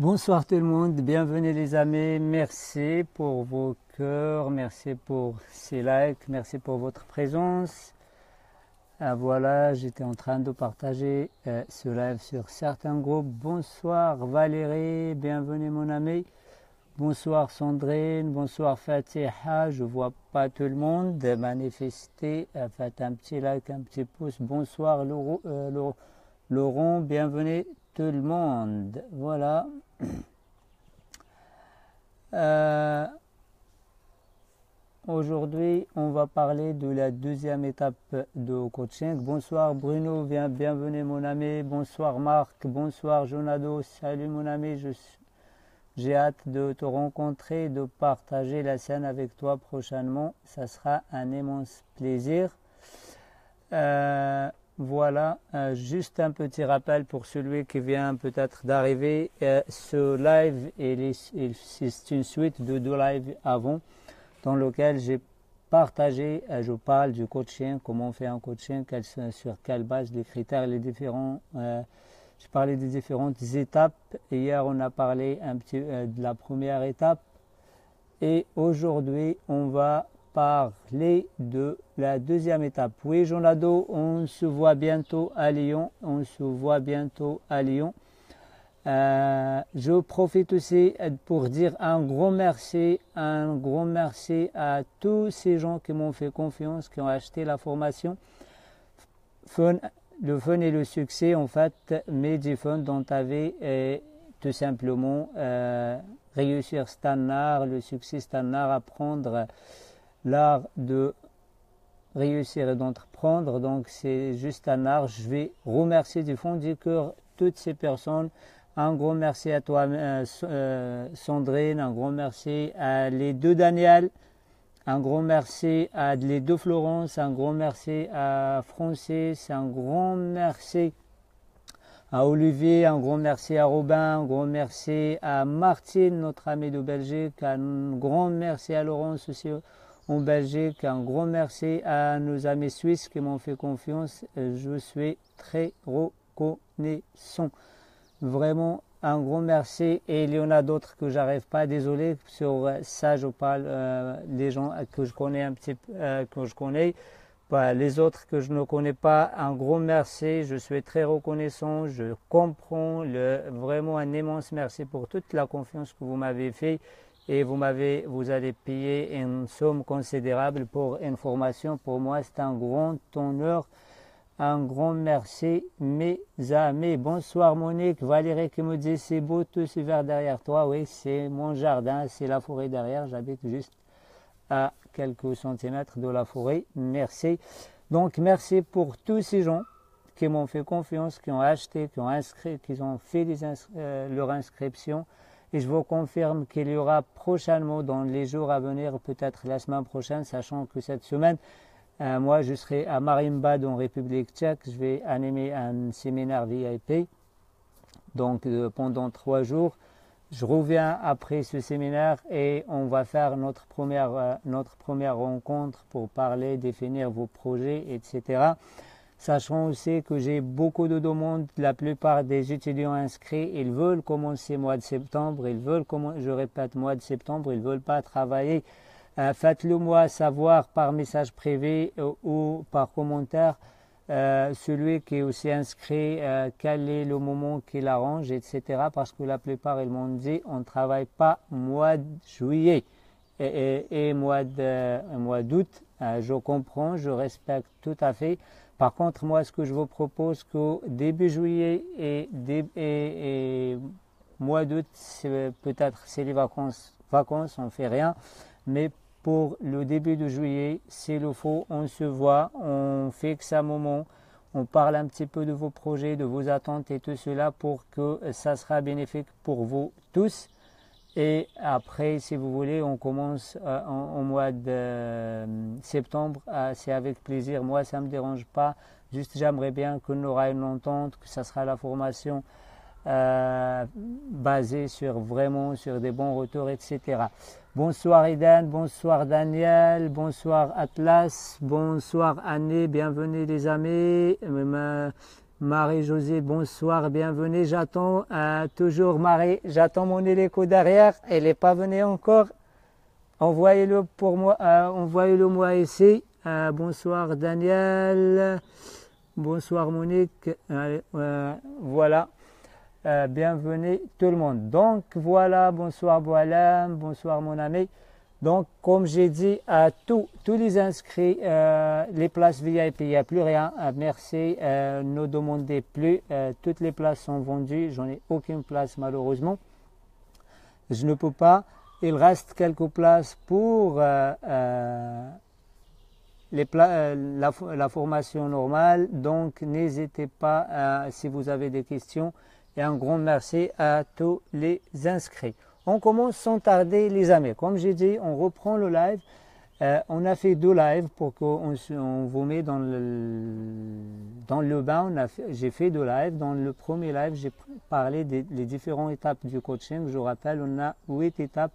Bonsoir tout le monde, bienvenue les amis, merci pour vos cœurs, merci pour ces likes, merci pour votre présence. Voilà, j'étais en train de partager ce live sur certains groupes. Bonsoir Valérie, bienvenue mon ami. Bonsoir Sandrine, bonsoir Fatiha, je vois pas tout le monde, manifestez, faites un petit like, un petit pouce. Bonsoir Laurent, bienvenue tout le monde. Voilà. Aujourd'hui, on va parler de la deuxième étape de coaching. Bonsoir Bruno, bienvenue mon ami. Bonsoir Marc, bonsoir Jonado. Salut mon ami, j'ai hâte de te rencontrer, de partager la scène avec toi prochainement. Ça sera un immense plaisir. Voilà, juste un petit rappel pour celui qui vient peut-être d'arriver. Ce live, c'est une suite de deux lives avant dans lequel j'ai partagé, je parle du coaching, comment on fait un coaching, sur quelle base, les critères, les différents. J'ai parlé des différentes étapes. Hier, on a parlé un petit de la première étape. Et aujourd'hui, on va parler de la deuxième étape. Oui, Jonado, on se voit bientôt à Lyon. Je profite aussi pour dire un grand merci à tous ces gens qui m'ont fait confiance, qui ont acheté la formation. Le fun et le succès, en fait, Medifun dont tu avais tout simplement réussir Stannar, le succès Stannar, apprendre l'art de réussir et d'entreprendre. Donc c'est juste un art. Je vais remercier du fond du cœur toutes ces personnes. Un grand merci à toi Sandrine, un grand merci à les deux Daniel, un grand merci à les deux Florence, un grand merci à Francis, un grand merci à Olivier, un grand merci à Robin, un grand merci à Martine, notre ami de Belgique, un grand merci à Laurence aussi en Belgique, un grand merci à nos amis suisses qui m'ont fait confiance. Je suis très reconnaissant. Vraiment un grand merci. Et il y en a d'autres que j'arrive pas, désolé. Sur ça, je parle les gens que je connais un petit peu, que je connais. Les autres que je ne connais pas, un gros merci. Je suis très reconnaissant. Je comprends vraiment un immense merci pour toute la confiance que vous m'avez fait. Et vous allez payer une somme considérable pour une formation. Pour moi, c'est un grand honneur. Un grand merci, mes amis. Bonsoir Monique, Valérie qui me dit c'est beau tout ce vert derrière toi. Oui, c'est mon jardin, c'est la forêt derrière. J'habite juste à quelques centimètres de la forêt. Merci. Donc merci pour tous ces gens qui m'ont fait confiance, qui ont acheté, qui ont inscrit, qui ont fait leur inscription. Et je vous confirme qu'il y aura prochainement, dans les jours à venir, peut-être la semaine prochaine, sachant que cette semaine, moi, je serai à Marienbad en République tchèque. Je vais animer un séminaire VIP. Donc, pendant 3 jours, je reviens après ce séminaire et on va faire notre première rencontre pour parler, définir vos projets, etc. Sachant aussi que j'ai beaucoup de demandes. La plupart des étudiants inscrits, ils veulent commencer mois de septembre. Je répète, mois de septembre, ils veulent pas travailler. Faites-le moi savoir par message privé ou par commentaire. Celui qui est aussi inscrit, quel est le moment qu'il arrange, etc. Parce que la plupart, ils m'ont dit, on ne travaille pas mois de juillet et mois d'août. Je comprends, je respecte tout à fait. Par contre, moi, ce que je vous propose, que début juillet et mois d'août, peut-être c'est les vacances, on ne fait rien. Mais pour le début de juillet, s'il le faut, on se voit, on fixe un moment, on parle un petit peu de vos projets, de vos attentes et tout cela pour que ça sera bénéfique pour vous tous. Et après, si vous voulez, on commence au mois de septembre. C'est avec plaisir. Moi, ça ne me dérange pas. Juste, j'aimerais bien qu'on aura une entente, que ça sera la formation basée sur des bons retours, etc. Bonsoir Eden, bonsoir Daniel, bonsoir Atlas, bonsoir Annie, bienvenue les amis. Marie-Josée, bonsoir, bienvenue. J'attends toujours Marie, j'attends mon hélico derrière. Elle n'est pas venue encore. Envoyez-le pour moi, envoyez-le moi ici. Bonsoir Daniel. Bonsoir Monique. Voilà. Bienvenue tout le monde. Donc voilà, bonsoir Boalem, bonsoir mon ami. Donc comme j'ai dit à tous les inscrits, les places VIP, il n'y a plus rien. Merci, ne demandez plus. Toutes les places sont vendues. J'en ai aucune place malheureusement. Je ne peux pas. Il reste quelques places pour la formation normale. Donc n'hésitez pas si vous avez des questions. Et un grand merci à tous les inscrits. On commence sans tarder les amis. Comme j'ai dit, on reprend le live. On a fait 2 lives pour qu'on vous met dans le bain. J'ai fait 2 lives. Dans le premier live, j'ai parlé des différentes étapes du coaching. Je rappelle, on a 8 étapes.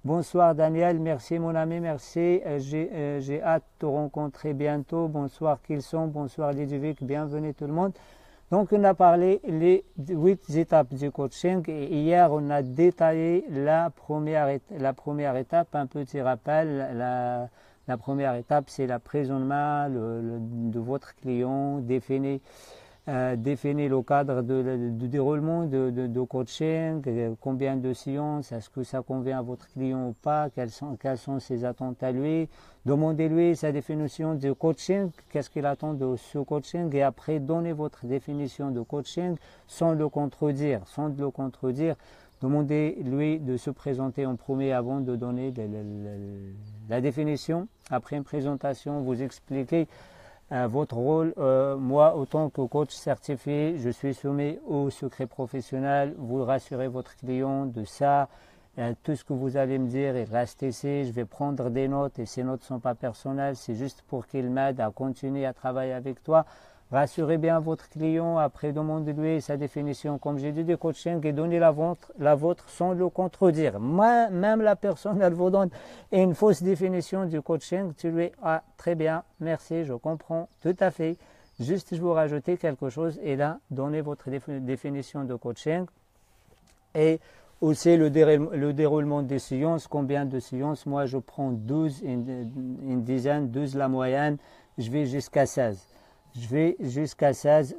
Bonsoir Daniel, merci mon ami, merci. J'ai hâte de te rencontrer bientôt. Bonsoir Kilson, bonsoir Ludovic, bienvenue tout le monde. Donc, on a parlé les 8 étapes du coaching et hier, on a détaillé la première étape, un petit rappel. La première étape, c'est l'emprisonnement de votre client, définir le cadre de déroulement de coaching, combien de séances, est-ce que ça convient à votre client ou pas, quelles sont ses attentes à lui, demandez-lui sa définition de coaching, qu'est-ce qu'il attend de ce coaching et après donnez votre définition de coaching sans le contredire, demandez-lui de se présenter en premier avant de donner la définition. Après une présentation, vous expliquez votre rôle. Moi, autant que coach certifié, je suis soumis au secret professionnel. Vous rassurez votre client de ça. Tout ce que vous allez me dire, il reste ici. Je vais prendre des notes et ces notes ne sont pas personnelles. C'est juste pour qu'il m'aide à continuer à travailler avec toi. Rassurez bien votre client. Après, demandez-lui sa définition, comme j'ai dit, du coaching et donnez la vôtre sans le contredire. Même la personne, elle vous donne une fausse définition du coaching. Tu lui dis, ah, très bien, merci, je comprends, tout à fait. Juste, je vous rajouter quelque chose et là, donnez votre définition de coaching. Et aussi le déroulement des séances. Combien de séances? Moi, je prends 12, une dizaine, 12 la moyenne. Je vais jusqu'à 16.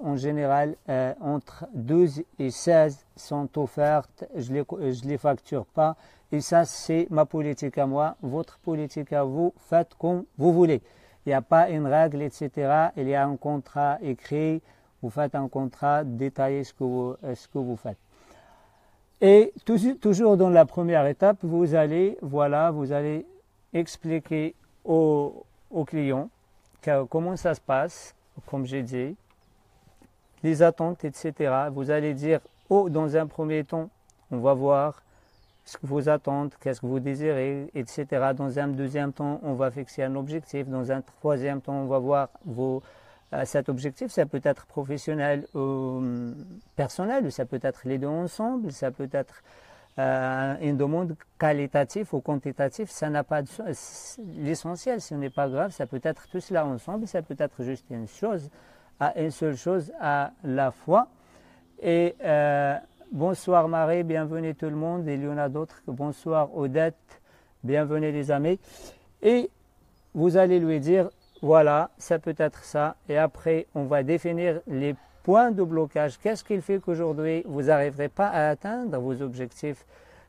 En général, entre 12 et 16 sont offertes. Je les facture pas. Et ça, c'est ma politique à moi. Votre politique à vous, faites comme vous voulez. Il n'y a pas une règle, etc. Il y a un contrat écrit. Vous faites un contrat, détaillez ce que vous faites. Et toujours dans la première étape, vous allez expliquer au client comment ça se passe. Comme j'ai dit, les attentes, etc. Vous allez dire, dans un premier temps, on va voir ce que vous attendez, qu'est-ce que vous désirez, etc. Dans un deuxième temps, on va fixer un objectif. Dans un troisième temps, on va voir cet objectif. Ça peut être professionnel ou personnel, ou ça peut être les deux ensemble, ça peut être une demande qualitative ou quantitative, ça n'a pas de l'essentiel, ce n'est pas grave, ça peut être tout cela ensemble, ça peut être juste une seule chose à la fois. Et bonsoir Marie, bienvenue tout le monde, il y en a d'autres, bonsoir Odette, bienvenue les amis. Et vous allez lui dire, voilà, ça peut être ça, et après on va définir les points de blocage. Qu'est-ce qui fait qu'aujourd'hui, vous n'arriverez pas à atteindre vos objectifs,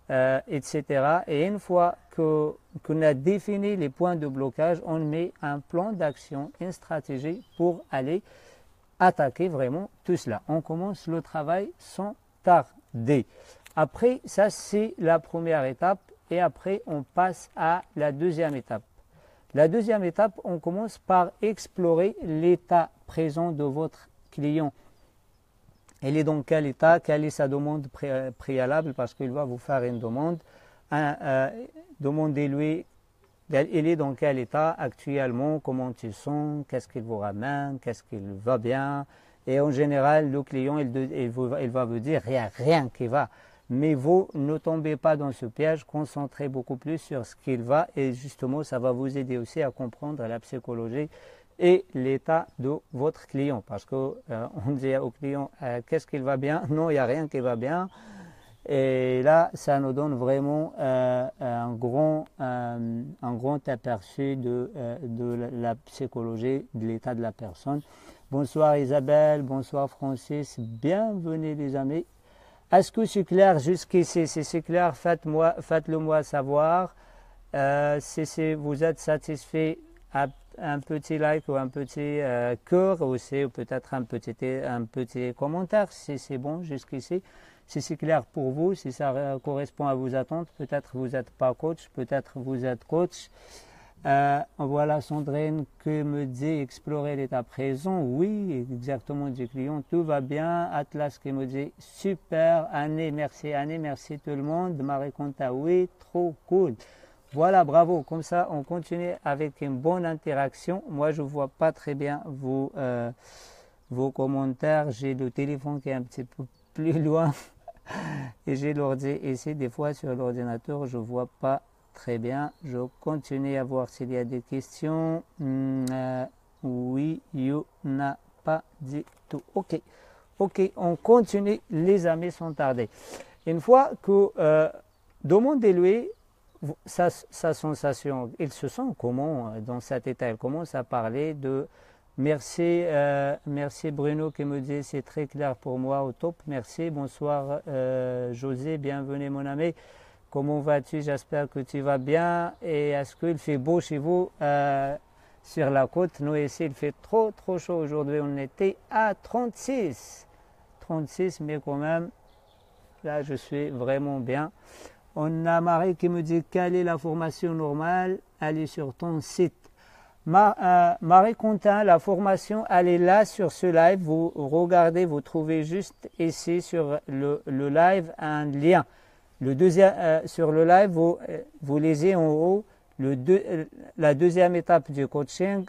etc. Et une fois qu'on a défini les points de blocage, on met un plan d'action, une stratégie pour aller attaquer vraiment tout cela. On commence le travail sans tarder. Après, ça c'est la première étape et après on passe à la deuxième étape. La deuxième étape, on commence par explorer l'état présent de votre client. Il est dans quel état, quelle est sa demande préalable, parce qu'il va vous faire une demande. Demandez-lui, il est dans quel état actuellement, comment il sent, qu'est-ce qu'il vous ramène, qu'est-ce qu'il va bien. Et en général, le client, il va vous dire, il n'y a rien qui va. Mais vous ne tombez pas dans ce piège, concentrez beaucoup plus sur ce qu'il va et justement, ça va vous aider aussi à comprendre la psychologie et l'état de votre client. Parce qu'on dit au client, qu'est-ce qu'il va bien? Non, il n'y a rien qui va bien. Et là, ça nous donne vraiment un grand aperçu de la psychologie, de l'état de la personne. Bonsoir Isabelle, bonsoir Francis, bienvenue les amis. Est-ce que c'est clair jusqu'ici? Si c'est clair, faites-le moi savoir. Si vous êtes satisfait, un petit like ou un petit cœur aussi, ou peut-être un petit commentaire si c'est bon jusqu'ici. Si c'est clair pour vous, si ça correspond à vos attentes, peut-être vous n'êtes pas coach, peut-être vous êtes coach. Voilà Sandrine qui me dit explorer l'état présent. Oui, exactement du client, tout va bien. Atlas qui me dit super, Annie, merci tout le monde. Marie Conta, oui, trop cool. Voilà, bravo. Comme ça, on continue avec une bonne interaction. Moi, je ne vois pas très bien vos commentaires. J'ai le téléphone qui est un petit peu plus loin. Et j'ai l'ordi ici, des fois sur l'ordinateur, je ne vois pas très bien. Je continue à voir s'il y a des questions. Oui, il n'y en a pas du tout. Ok, on continue, les amis, sans tarder. Une fois que demandez-lui sa sensation, il se sent comment dans cet état? Il commence à parler de merci Bruno qui me dit c'est très clair pour moi, au top, merci. Bonsoir José, bienvenue mon ami, comment vas-tu? J'espère que tu vas bien. Et est-ce qu'il fait beau chez vous sur la côte? Nous ici il fait trop chaud aujourd'hui, on était à 36, mais quand même là je suis vraiment bien. On a Marie qui me dit quelle est la formation normale? Elle est sur ton site. Marie Contin, la formation, elle est là sur ce live. Vous regardez, vous trouvez juste ici sur le live un lien. Le deuxième, sur le live, vous lisez en haut la deuxième étape du coaching,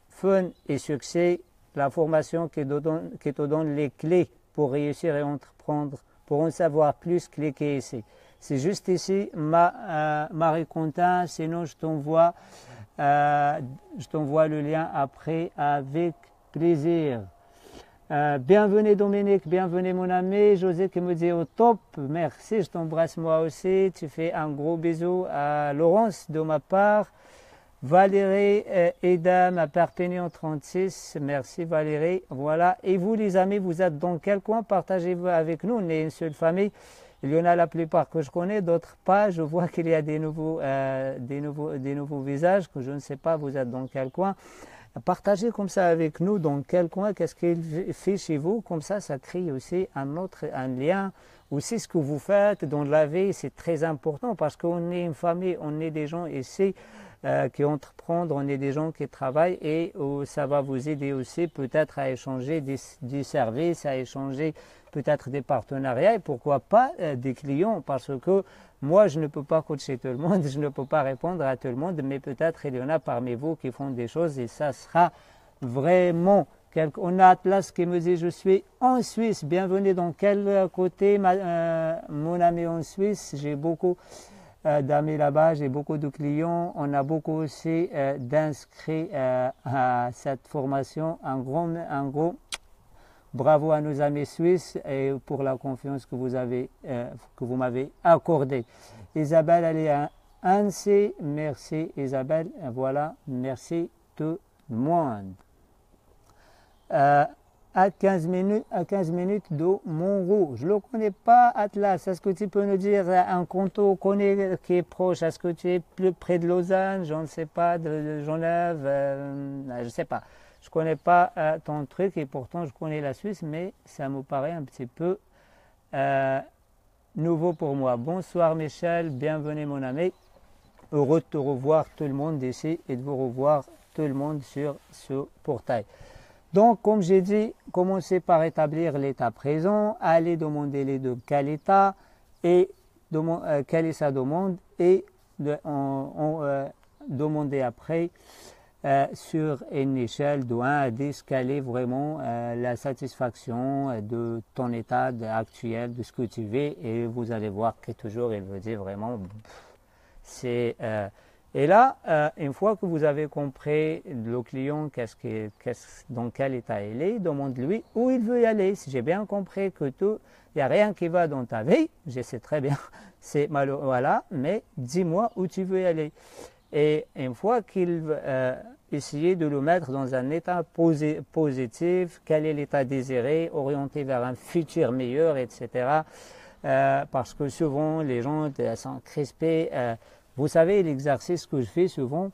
fun et succès, la formation qui te donne les clés pour réussir et entreprendre. Pour en savoir plus, cliquez ici. C'est juste ici, Marie Contin, sinon je t'envoie le lien après avec plaisir. Bienvenue Dominique, bienvenue mon ami. José qui me dit au top, merci, je t'embrasse moi aussi. Tu fais un gros bisou à Laurence de ma part. Valérie Edam à Perpignan 36, merci Valérie. Voilà, et vous les amis, vous êtes dans quel coin? Partagez-vous avec nous, on est une seule famille. Il y en a la plupart que je connais, d'autres pas. Je vois qu'il y a des nouveaux visages que je ne sais pas, vous êtes dans quel coin. Partagez comme ça avec nous dans quel coin, qu'est-ce qu'il fait chez vous. Comme ça crée aussi un lien. Aussi ce que vous faites dans la vie, c'est très important parce qu'on est une famille, on est des gens ici qui entreprennent, on est des gens qui travaillent et ça va vous aider aussi peut-être à échanger des services, à échanger peut-être des partenariats et pourquoi pas des clients, parce que moi je ne peux pas coacher tout le monde, je ne peux pas répondre à tout le monde, mais peut-être il y en a parmi vous qui font des choses et ça sera vraiment on a Atlas qui me dit je suis en Suisse, bienvenue. Dans quel côté mon ami en Suisse? J'ai beaucoup d'amis là-bas, j'ai beaucoup de clients, on a beaucoup aussi d'inscrits à cette formation. Un gros bravo à nos amis suisses et pour la confiance que vous m'avez accordée. Isabelle, elle est à Annecy. Merci Isabelle. Voilà, merci tout le monde. À 15 minutes de Montreux. Je ne le connais pas, Atlas. Est-ce que tu peux nous dire un canton qui est proche? Est-ce que tu es plus près de Lausanne? Je ne sais pas, de Genève, je ne sais pas. Je ne connais pas ton truc et pourtant je connais la Suisse, mais ça me paraît un petit peu nouveau pour moi. Bonsoir Michel, bienvenue mon ami. Heureux de te revoir tout le monde ici et de vous revoir tout le monde sur ce portail. Donc, comme j'ai dit, commencez par établir l'état présent, allez demander les deux quel état et quelle est sa demande et demander après sur une échelle de 1 à 10 quelle est vraiment la satisfaction de ton état actuel, de ce que tu veux et vous allez voir que toujours il vous dit vraiment c'est Et là, une fois que vous avez compris le client dans quel état il est, demande-lui où il veut y aller. Si j'ai bien compris que il n'y a rien qui va dans ta vie, je sais très bien, c'est malheureux, voilà, mais dis-moi où tu veux y aller. Et une fois qu'il essayer de le mettre dans un état positif, quel est l'état désiré, orienté vers un futur meilleur, etc. Parce que souvent, les gens sont crispés. Vous savez, l'exercice que je fais souvent,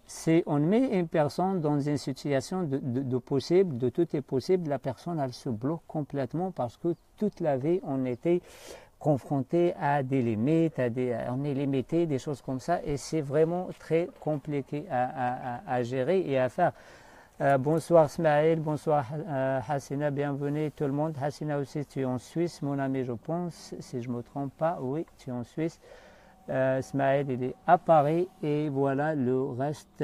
c'est on met une personne dans une situation de possible, de tout est possible, la personne, elle se bloque complètement parce que toute la vie, on était confronté à des limites, on est limité, des choses comme ça, et c'est vraiment très compliqué à gérer et à faire. Bonsoir Smaël, bonsoir Hassina, bienvenue tout le monde. Hassina aussi, tu es en Suisse, mon ami, je pense, si je ne me trompe pas, oui, tu es en Suisse. Smaël, il est à Paris, et voilà, le reste,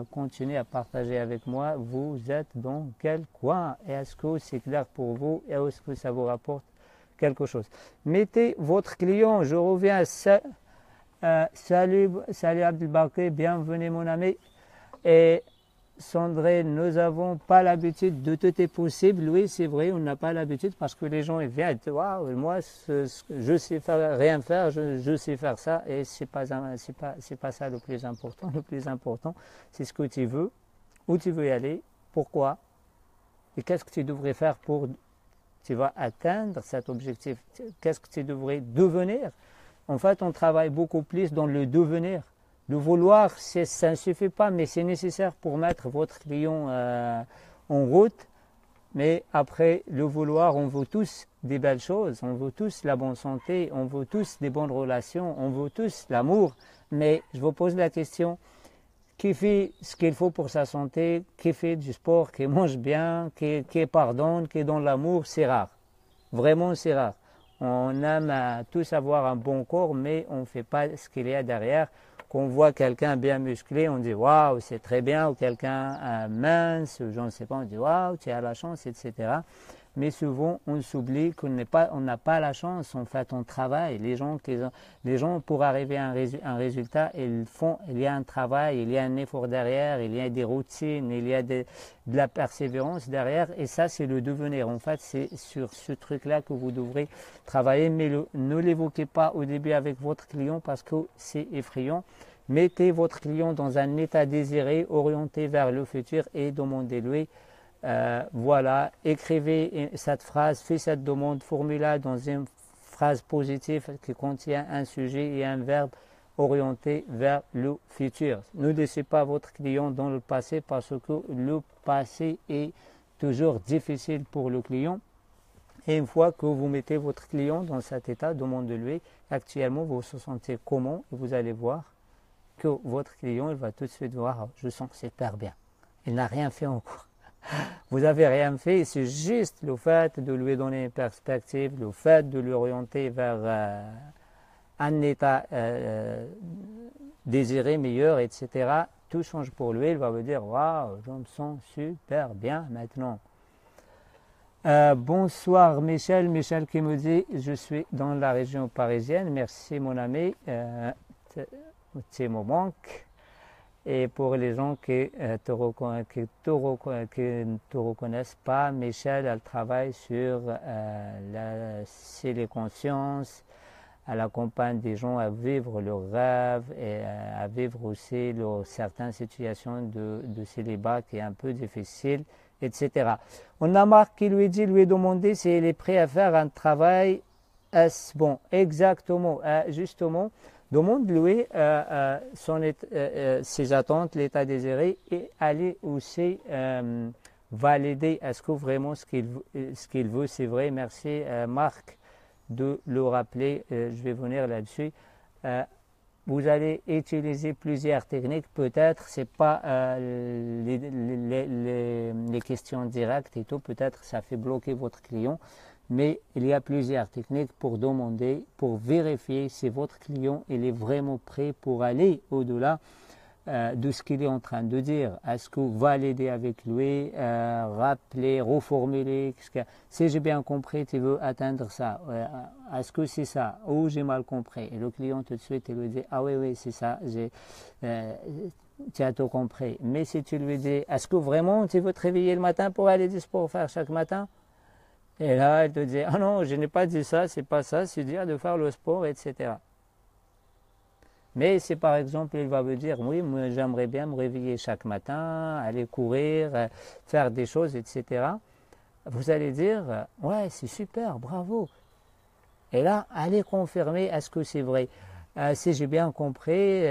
continuez à partager avec moi. Vous êtes dans quel coin? Est-ce que c'est clair pour vous? Et est-ce que ça vous rapporte quelque chose? Mettez votre client, je reviens. Salut Abdelbakri, bienvenue mon ami. Et Sandrine, nous n'avons pas l'habitude de tout est possible. Oui, c'est vrai, on n'a pas l'habitude parce que les gens ils viennent, waouh, moi je sais faire, rien faire, je sais faire ça, et c'est pas ça le plus important. Le plus important, c'est ce que tu veux, où tu veux y aller, pourquoi, et qu'est-ce que tu devrais faire pour tu vas atteindre cet objectif. Qu'est-ce que tu devrais devenir? En fait, on travaille beaucoup plus dans le devenir. Le vouloir, ça ne suffit pas, mais c'est nécessaire pour mettre votre client en route. Mais après, le vouloir, on veut tous des belles choses, on veut tous la bonne santé, on veut tous des bonnes relations, on veut tous l'amour. Mais je vous pose la question, qui fait ce qu'il faut pour sa santé, qui fait du sport, qui mange bien, qui pardonne, qui est dans l'amour, c'est rare. Vraiment, c'est rare. On aime tous avoir un bon corps, mais on ne fait pas ce qu'il y a derrière. Quand on voit quelqu'un bien musclé, on dit waouh, c'est très bien, ou quelqu'un mince, je ne sais pas, on dit waouh, tu as la chance, etc. Mais souvent, on s'oublie qu'on n'a pas la chance. En fait, on travaille. Les gens pour arriver à un résultat, il y a un travail, il y a un effort derrière, il y a des routines, il y a de la persévérance derrière. Et ça, c'est le devenir. En fait, c'est sur ce truc-là que vous devrez travailler. Mais ne l'évoquez pas au début avec votre client parce que c'est effrayant. Mettez votre client dans un état désiré, orienté vers le futur, et demandez-lui. Voilà, écrivez cette phrase, faites cette demande, formulez dans une phrase positive qui contient un sujet et un verbe orienté vers le futur. Ne laissez pas votre client dans le passé parce que le passé est toujours difficile pour le client. Et une fois que vous mettez votre client dans cet état, demandez-lui actuellement vous vous sentez comment, et vous allez voir que votre client il va tout de suite voir, je sens super bien. Il n'a rien fait encore. Vous n'avez rien fait, c'est juste le fait de lui donner une perspective, le fait de l'orienter vers un état désiré, meilleur, etc. Tout change pour lui, il va vous dire waouh, je me sens super bien maintenant. Bonsoir Michel qui me dit je suis dans la région parisienne, merci mon ami, c'est mon manque. Et pour les gens qui ne te reconnaissent pas, Michel, elle travaille sur les consciences, elle accompagne des gens à vivre leurs rêves et à vivre aussi certaines situations de célibat qui est un peu difficile, etc. On a Marc qui lui a demandé s'il est prêt à faire un travail. Est-ce bon? Exactement, justement. Demande-lui ses attentes, l'état désiré, et aller aussi valider est-ce que vraiment ce qu'il veut, c'est vrai. Merci Marc de le rappeler, je vais venir là-dessus. Vous allez utiliser plusieurs techniques, peut-être c'est pas les questions directes et tout, peut-être ça fait bloquer votre client. Mais il y a plusieurs techniques pour demander, pour vérifier si votre client il est vraiment prêt pour aller au-delà de ce qu'il est en train de dire. Est-ce que valider avec lui, rappeler, reformuler, si j'ai bien compris, tu veux atteindre ça, est-ce que c'est ça, ou j'ai mal compris? Et le client tout de suite, il lui dit, ah oui, oui, c'est ça, tu as tout compris. Mais si tu lui dis, est-ce que vraiment tu veux te réveiller le matin pour aller du sport faire chaque matin? Et là, il te dit, ah non, je n'ai pas dit ça, c'est pas ça, c'est dire de faire le sport, etc. Mais si par exemple, il va vous dire, oui, moi j'aimerais bien me réveiller chaque matin, aller courir, faire des choses, etc. Vous allez dire, ouais, c'est super, bravo. Et là, allez confirmer, est-ce que c'est vrai? Si j'ai bien compris,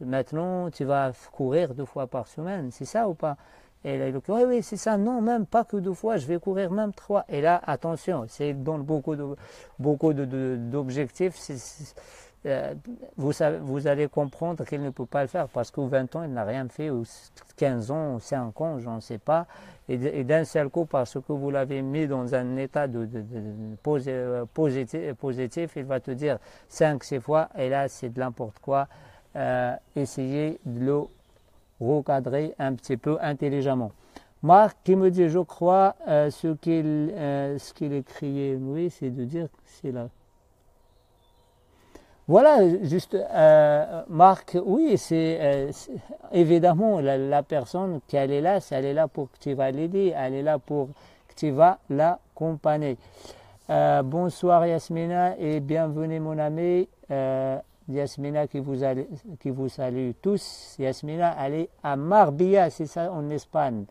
maintenant tu vas courir 2 fois par semaine, c'est ça ou pas? Et là, il dit, oui, oui, c'est ça, non, même pas que 2 fois, je vais courir même 3. Et là, attention, c'est dans beaucoup d'objectifs. Vous allez comprendre qu'il ne peut pas le faire parce qu'au 20 ans, il n'a rien fait, ou 15 ans, ou 5 ans, je ne sais pas. Et d'un seul coup, parce que vous l'avez mis dans un état positif, il va te dire 5-6 fois, et là, c'est de n'importe quoi. Essayez de le recadrer un petit peu intelligemment. Marc qui me dit, je crois, ce qu'il écrit, oui, c'est de dire, c'est là. Voilà, juste, Marc, oui, c'est évidemment la personne qui elle est là pour que tu vas l'aider, elle est là pour que tu vas l'accompagner. Bonsoir Yasmina et bienvenue mon ami. Yasmina qui vous salue tous. Yasmina, elle est à Marbella, c'est ça, en Espagne.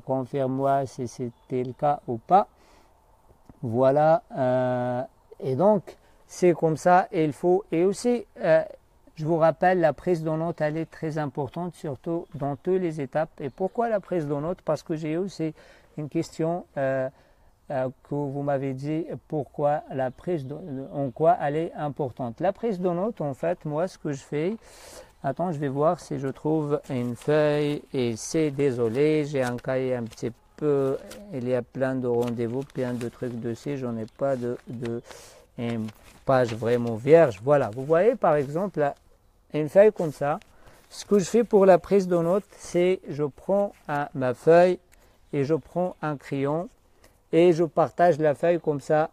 Confirme-moi si c'était le cas ou pas. Voilà, et donc, c'est comme ça, et il faut, et aussi, je vous rappelle, la prise de notes, elle est très importante, surtout dans toutes les étapes. Et pourquoi la prise de notes? Parce que j'ai eu aussi une question que vous m'avez dit, pourquoi la prise de, en quoi elle est importante. La prise de notes, en fait, moi, ce que je fais, attends, je vais voir si je trouve une feuille, et c'est désolé, j'ai un cahier un petit peu, il y a plein de rendez-vous, plein de trucs dessus, j'en ai pas une page vraiment vierge. Voilà, vous voyez par exemple une feuille comme ça. Ce que je fais pour la prise de notes, c'est je prends ma feuille et je prends un crayon et je partage la feuille comme ça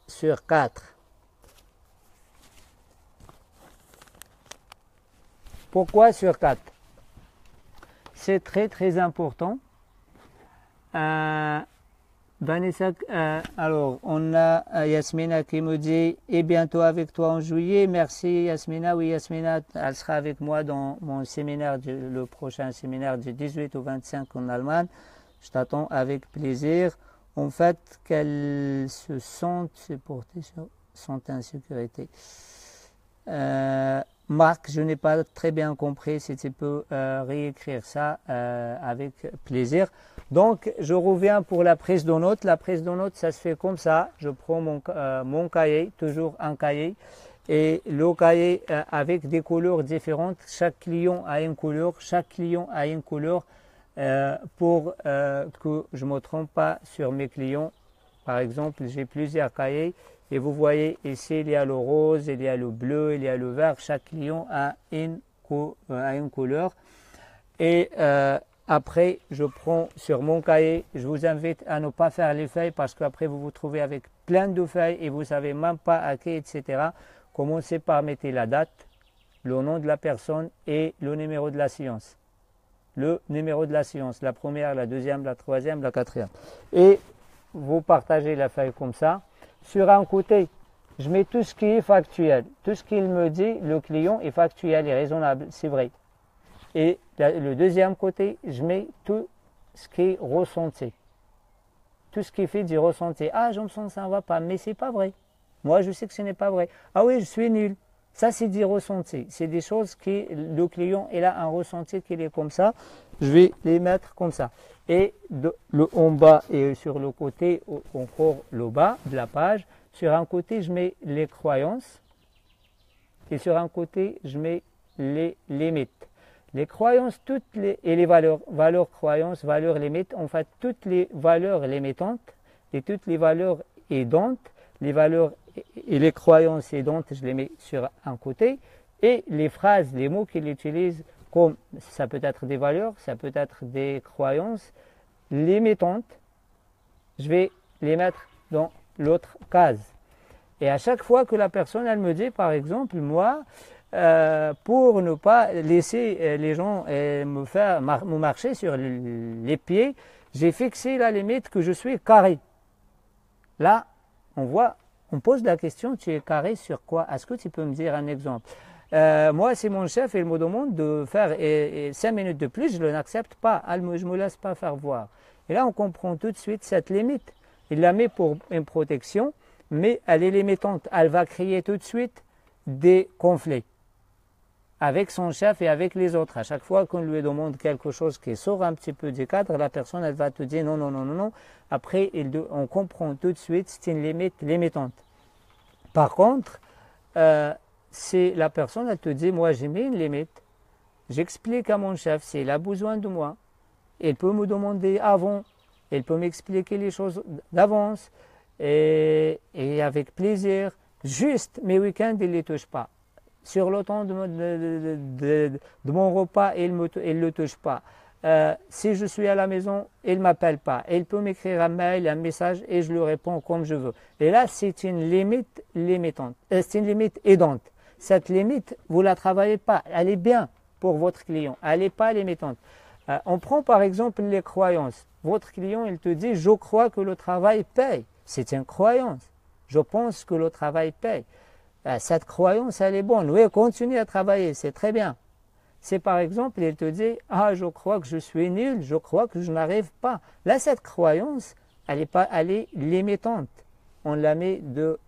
sur 4. Pourquoi sur 4? C'est très très important. Vanessa, alors on a Yasmina qui me dit et bientôt avec toi en juillet. Merci Yasmina. Oui Yasmina, elle sera avec moi dans mon séminaire, le prochain séminaire du 18 au 25 en Allemagne. Je t'attends avec plaisir. En fait, qu'elle se sente en sécurité. Marc, je n'ai pas très bien compris, si tu peux réécrire ça avec plaisir. Donc, je reviens pour la prise de notes. La prise de notes, ça se fait comme ça. Je prends mon cahier, toujours un cahier, et le cahier avec des couleurs différentes. Chaque client a une couleur, pour que je ne me trompe pas sur mes clients. Par exemple, j'ai plusieurs cahiers. Et vous voyez ici, il y a le rose, il y a le bleu, il y a le vert. Chaque client a une couleur. Et après, je prends sur mon cahier. Je vous invite à ne pas faire les feuilles parce qu'après, vous vous trouvez avec plein de feuilles et vous ne savez même pas à qui, etc. Commencez par mettre la date, le nom de la personne et le numéro de la séance. Le numéro de la séance, la première, la deuxième, la troisième, la quatrième. Et vous partagez la feuille comme ça. Sur un côté, je mets tout ce qui est factuel. Tout ce qu'il me dit, le client est factuel et raisonnable, c'est vrai. Et le deuxième côté, je mets tout ce qui est ressenti. Tout ce qui fait du ressenti. Ah, je me sens ça ne va pas, mais c'est pas vrai. Moi, je sais que ce n'est pas vrai. Ah oui, je suis nul. Ça, c'est du ressenti. C'est des choses que le client, il a un ressenti qu'il est comme ça. Je vais les mettre comme ça. Et le en bas et sur le côté, encore le bas de la page, sur un côté, je mets les croyances. Et sur un côté, je mets les limites. Les croyances et les valeurs, croyances, valeurs, limites, en fait, toutes les valeurs limitantes et toutes les valeurs aidantes, les valeurs et les croyances aidantes, je les mets sur un côté, et les phrases, les mots qu'il utilise, comme ça peut être des valeurs, ça peut être des croyances limitantes, je vais les mettre dans l'autre case. Et à chaque fois que la personne, elle me dit, par exemple, moi, pour ne pas laisser les gens me marcher sur les pieds, j'ai fixé la limite que je suis carré. Là, on pose la question, tu es carré sur quoi? Est-ce que tu peux me dire un exemple? Moi, si mon chef il me demande de faire 5 minutes de plus, je ne l'accepte pas. Je ne me laisse pas faire voir. Et là, on comprend tout de suite cette limite. Il la met pour une protection, mais elle est limitante. Elle va créer tout de suite des conflits avec son chef et avec les autres. À chaque fois qu'on lui demande quelque chose qui sort un petit peu du cadre, la personne elle va te dire non, non, non, non, non. Après, on comprend tout de suite, c'est une limite limitante. Par contre, si la personne elle te dit, moi j'ai mis une limite, j'explique à mon chef s'il a besoin de moi, il peut me demander avant, il peut m'expliquer les choses d'avance, et avec plaisir, juste mes week-ends, il ne les touche pas. Sur le temps de mon repas, il ne le touche pas. Si je suis à la maison, il ne m'appelle pas. Il peut m'écrire un mail, un message et je lui réponds comme je veux. Et là, c'est une limite limitante. C'est une limite aidante. Cette limite, vous ne la travaillez pas. Elle est bien pour votre client. Elle n'est pas limitante. On prend par exemple les croyances. Votre client, il te dit, je crois que le travail paye. C'est une croyance. Je pense que le travail paye. Cette croyance, elle est bonne. Oui, continue à travailler, c'est très bien. C'est par exemple, il te dit, je crois que je suis nul, je crois que je n'arrive pas. Là, cette croyance, elle est limitante. On la met de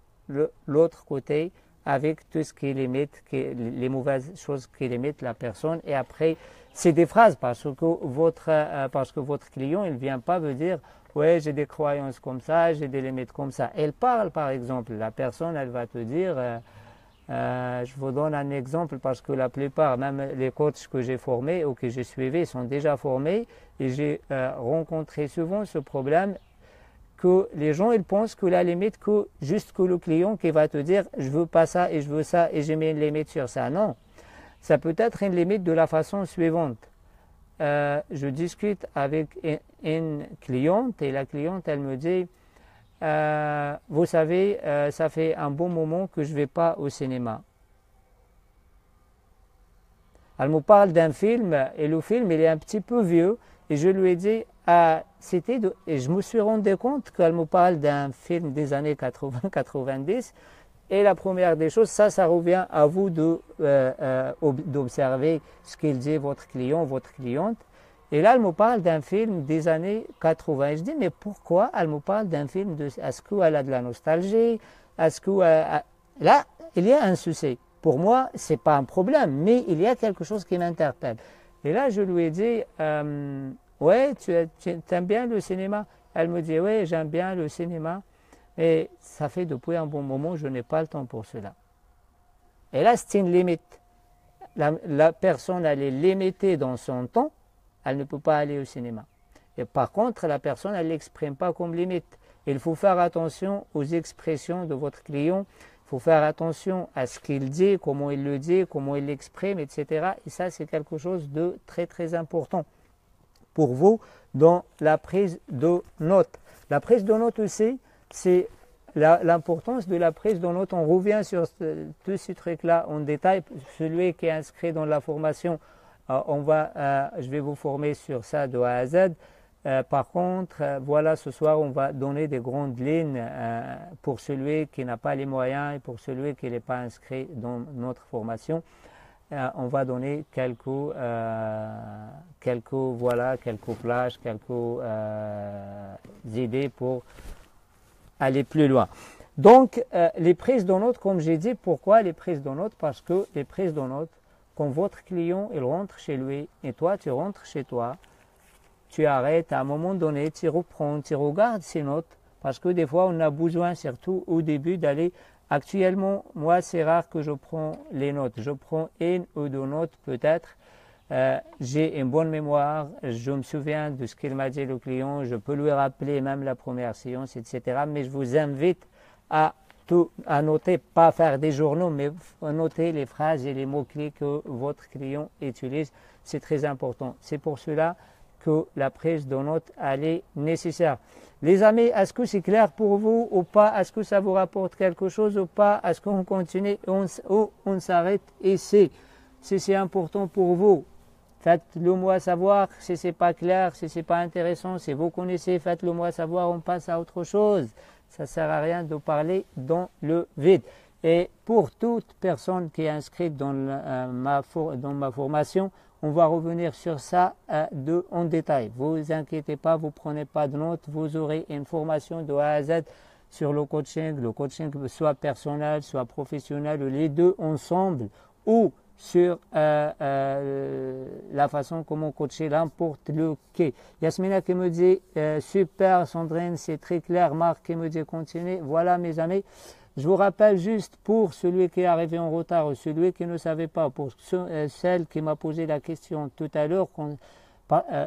l'autre côté avec tout ce qui limite, les mauvaises choses qui limitent la personne. Et après, c'est des phrases parce que votre client, il ne vient pas vous dire, ouais, j'ai des croyances comme ça, j'ai des limites comme ça. Elle parle, par exemple, la personne, elle va te dire, je vous donne un exemple parce que la plupart, même les coachs que j'ai formés ou que j'ai suivis, sont déjà formés et j'ai rencontré souvent ce problème que les gens, ils pensent que la limite, juste que le client qui va te dire, je veux pas ça et je veux ça et j'ai mis une limite sur ça. Non, ça peut être une limite de la façon suivante. Je discute avec une cliente et la cliente, elle me dit, vous savez, ça fait un bon moment que je ne vais pas au cinéma. Elle me parle d'un film et le film, il est un petit peu vieux et je lui ai dit, et je me suis rendu compte qu'elle me parle d'un film des années 80-90 et la première des choses, ça revient à vous d'observer ce qu'il dit votre client, votre cliente. Et là, elle me parle d'un film des années 80. Et je dis, mais pourquoi elle me parle d'un film est-ce qu'elle a de la nostalgie? Est-ce que là, il y a un souci. Pour moi, ce n'est pas un problème, mais il y a quelque chose qui m'interpelle. Et là, je lui ai dit, ouais, tu aimes bien le cinéma? Elle me dit, oui, j'aime bien le cinéma, mais ça fait depuis un bon moment, je n'ai pas le temps pour cela. Et là, c'est une limite. La personne, elle est limitée dans son temps. Elle ne peut pas aller au cinéma. Et par contre, la personne, elle ne l'exprime pas comme limite. Il faut faire attention aux expressions de votre client. Il faut faire attention à ce qu'il dit, comment il le dit, comment il l'exprime, etc. Et ça, c'est quelque chose de très, très important pour vous dans la prise de notes. La prise de notes aussi, c'est l'importance de la prise de notes. On revient sur tous ces trucs-là en détail. Celui qui est inscrit dans la formation, je vais vous former sur ça de A à Z. Par contre, voilà, ce soir, on va donner des grandes lignes pour celui qui n'a pas les moyens et pour celui qui n'est pas inscrit dans notre formation. On va donner quelques plages, quelques idées pour aller plus loin. Donc, les prises de notes, comme j'ai dit, pourquoi les prises de notes? Parce que les prises de notes, quand votre client il rentre chez lui et toi tu rentres chez toi, tu arrêtes à un moment donné, tu reprends, tu regardes ces notes parce que des fois on a besoin, surtout au début, d'aller. Actuellement, moi c'est rare que je prends les notes, je prends une ou deux notes peut-être. J'ai une bonne mémoire, je me souviens de ce qu'il m'a dit le client, je peux lui rappeler même la première séance, etc. Mais je vous invite à tout à noter, pas faire des journaux, mais noter les phrases et les mots-clés que votre client utilise. C'est très important. C'est pour cela que la prise de notes elle est nécessaire. Les amis, est-ce que c'est clair pour vous ou pas? Est-ce que ça vous rapporte quelque chose ou pas? Est-ce qu'on continue ou on s'arrête ici? Si c'est important pour vous, faites-le moi savoir. Si c'est pas clair, si c'est pas intéressant, si vous connaissez, faites-le moi savoir. On passe à autre chose. Ça sert à rien de parler dans le vide. Et pour toute personne qui est inscrite dans ma formation, on va revenir sur ça en détail. Vous inquiétez pas, vous prenez pas de notes, vous aurez une formation de A à Z sur le coaching soit personnel, soit professionnel, les deux ensemble, ou sur la façon comment coacher n'importe lequel. Yasmina qui me dit super Sandrine, c'est très clair. Marc qui me dit continuez. Voilà mes amis. Je vous rappelle juste pour celui qui est arrivé en retard ou celui qui ne savait pas, pour celle qui m'a posé la question tout à l'heure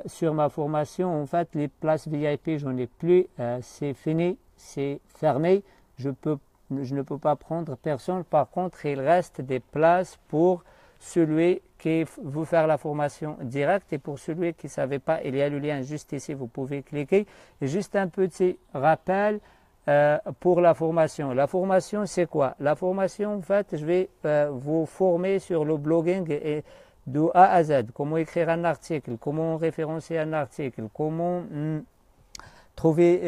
sur ma formation, en fait les places VIP j'en ai plus, c'est fini, c'est fermé, je ne peux pas prendre personne. Par contre il reste des places pour celui qui veut faire la formation directe et pour celui qui ne savait pas, il y a le lien juste ici, vous pouvez cliquer. Et juste un petit rappel pour la formation. La formation, c'est quoi? La formation, en fait, je vais vous former sur le blogging et de A à Z. Comment écrire un article, comment référencer un article, comment trouver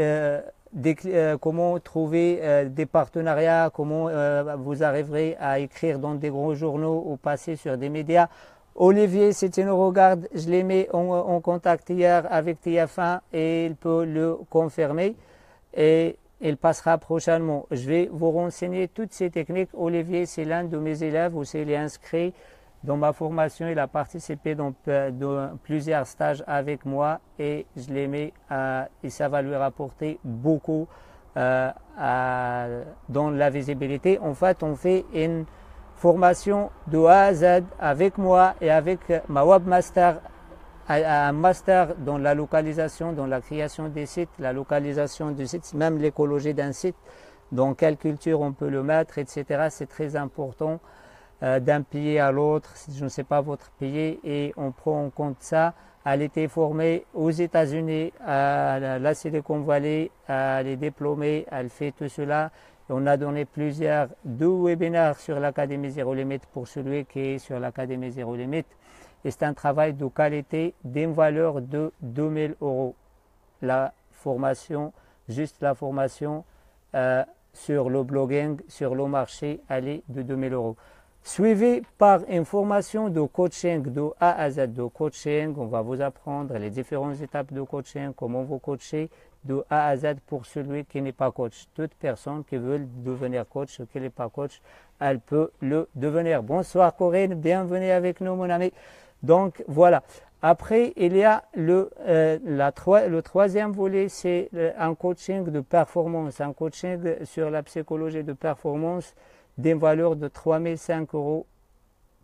des partenariats, comment vous arriverez à écrire dans des gros journaux ou passer sur des médias. Olivier, si tu nous regardes, je l'ai mis en contact hier avec TF1 et il peut le confirmer. Et il passera prochainement. Je vais vous renseigner toutes ces techniques. Olivier, c'est l'un de mes élèves aussi, il est inscrit dans ma formation. Il a participé dans plusieurs stages avec moi et je l'ai mis et ça va lui rapporter beaucoup dans la visibilité. En fait, on fait une formation de A à Z avec moi et avec ma webmaster, un master dans la localisation, dans la création des sites, la localisation du site, même l'écologie d'un site, dans quelle culture on peut le mettre, etc. C'est très important d'un pays à l'autre, je ne sais pas votre pays, et on prend en compte ça. Elle était formée aux États-Unis, à la Silicon Valley, elle est diplômée, elle fait tout cela. On a donné deux webinaires sur l'Académie Zéro Limite pour celui qui est sur l'Académie Zéro Limite. Et c'est un travail de qualité d'une valeur de 2000 €. La formation, juste la formation sur le blogging, sur le marché, elle est de 2000 €. Suivi par une formation de coaching de A à Z. De coaching, on va vous apprendre les différentes étapes de coaching, comment vous coacher de A à Z pour celui qui n'est pas coach. Toute personne qui veut devenir coach ou qui n'est pas coach, elle peut le devenir. Bonsoir Corinne, bienvenue avec nous mon ami. Donc voilà. Après, il y a le troisième volet, c'est un coaching de performance, un coaching sur la psychologie de performance d'une valeur de 3005 €.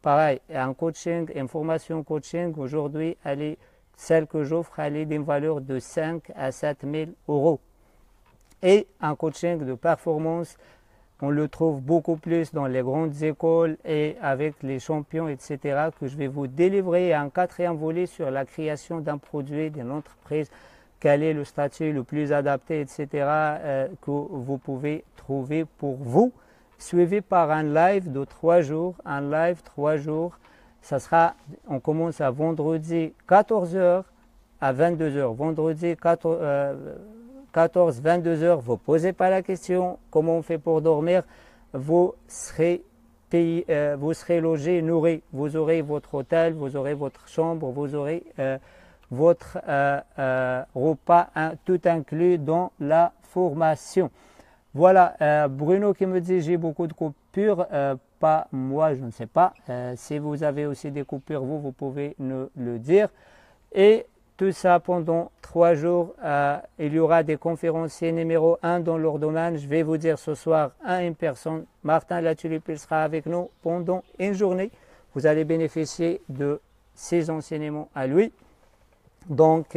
Pareil, un coaching, une formation coaching, aujourd'hui, celle que j'offre, elle est d'une valeur de 5 à 7 000 €. Et un coaching de performance, on le trouve beaucoup plus dans les grandes écoles et avec les champions, etc. que je vais vous délivrer un quatrième volet sur la création d'un produit, d'une entreprise, quel est le statut le plus adapté, etc. Que vous pouvez trouver pour vous, suivi par un live de 3 jours. Un live 3 jours, on commence à vendredi 14 h à 22 h. Vendredi 14-22 h, vous ne posez pas la question comment on fait pour dormir, vous serez payé, vous serez logé, nourri, vous aurez votre hôtel, vous aurez votre chambre, vous aurez votre repas, tout inclus dans la formation. Voilà, Bruno qui me dit j'ai beaucoup de coupures, pas moi, je ne sais pas. Si vous avez aussi des coupures, vous pouvez nous le dire. Et tout ça pendant 3 jours. Il y aura des conférenciers numéro 1 dans leur domaine. Je vais vous dire ce soir à une personne, Martin Latulipe, il sera avec nous pendant une journée. Vous allez bénéficier de ses enseignements à lui. Donc,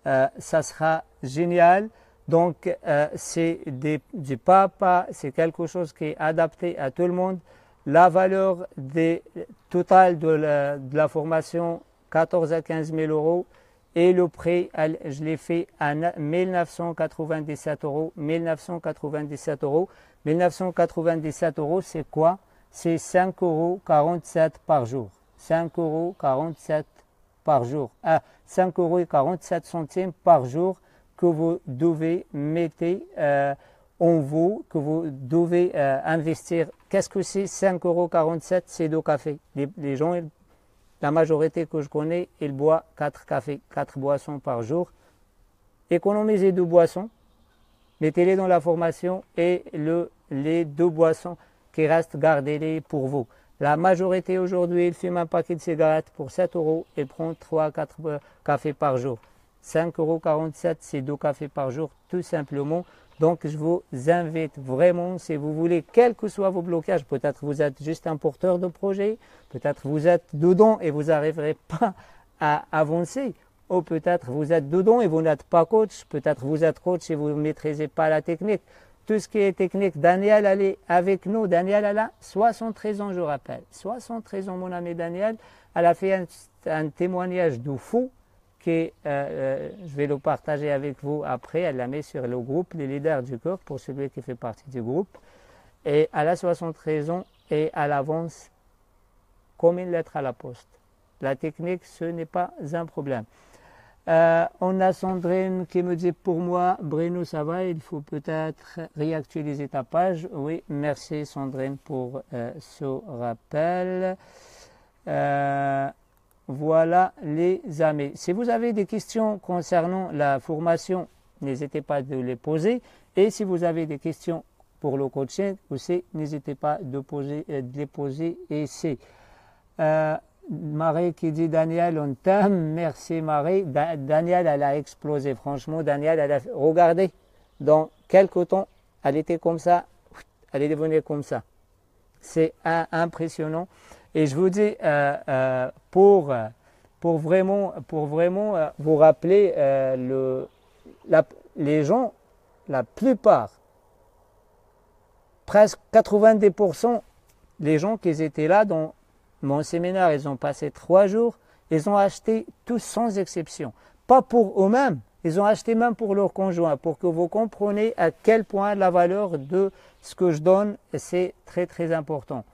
ça sera génial. Donc, c'est du pas à pas, c'est quelque chose qui est adapté à tout le monde. La valeur totale de la formation, 14 à 15 000 euros. Et le prix, je l'ai fait à 1997 euros. 1997 euros. 1997 euros, c'est quoi? C'est 5,47 euros par jour. 5,47 euros par jour. 5,47 euros par jour que vous devez mettre en vous, que vous devez investir. Qu'est-ce que c'est 5,47 euros? C'est deux cafés. Les gens, la majorité que je connais, ils boivent 4 cafés, 4 boissons par jour. Économisez 2 boissons, mettez-les dans la formation et les 2 boissons qui restent, gardez-les pour vous. La majorité aujourd'hui, ils fument un paquet de cigarettes pour 7 euros et prennent 3-4 cafés par jour. 5,47 euros, c'est 2 cafés par jour, tout simplement. Donc, je vous invite vraiment, si vous voulez, quels que soient vos blocages, peut-être vous êtes juste un porteur de projet, peut-être vous êtes dedans et vous n'arriverez pas à avancer, ou peut-être vous êtes dedans et vous n'êtes pas coach, peut-être vous êtes coach et vous ne maîtrisez pas la technique. Tout ce qui est technique, Daniel, elle est avec nous. Daniel, elle a 73 ans, je rappelle. 73 ans, mon ami Daniel. Elle a fait un témoignage de fou que je vais le partager avec vous après. Elle la met sur le groupe, les leaders du cœur, pour celui qui fait partie du groupe. Et elle a 73 ans et elle avance comme une lettre à la poste. La technique, ce n'est pas un problème. On a Sandrine qui me dit pour moi, Bruno, ça va, il faut peut-être réactualiser ta page. Oui, merci Sandrine pour ce rappel. Voilà les amis. Si vous avez des questions concernant la formation, n'hésitez pas de les poser. Et si vous avez des questions pour le coaching aussi, n'hésitez pas de les poser ici. Marie qui dit Daniel, on t'aime. Merci Marie. Daniel, elle a explosé. Franchement, Daniel, elle a regardé. Dans quelques temps, elle était comme ça. Elle est devenue comme ça. C'est impressionnant. Et je vous dis, pour vraiment vous rappeler, les gens, la plupart, presque 90%, les gens qui étaient là dans mon séminaire, ils ont passé 3 jours, ils ont acheté tous sans exception. Pas pour eux-mêmes, ils ont acheté même pour leur conjoint, pour que vous compreniez à quel point la valeur de ce que je donne, c'est très très important.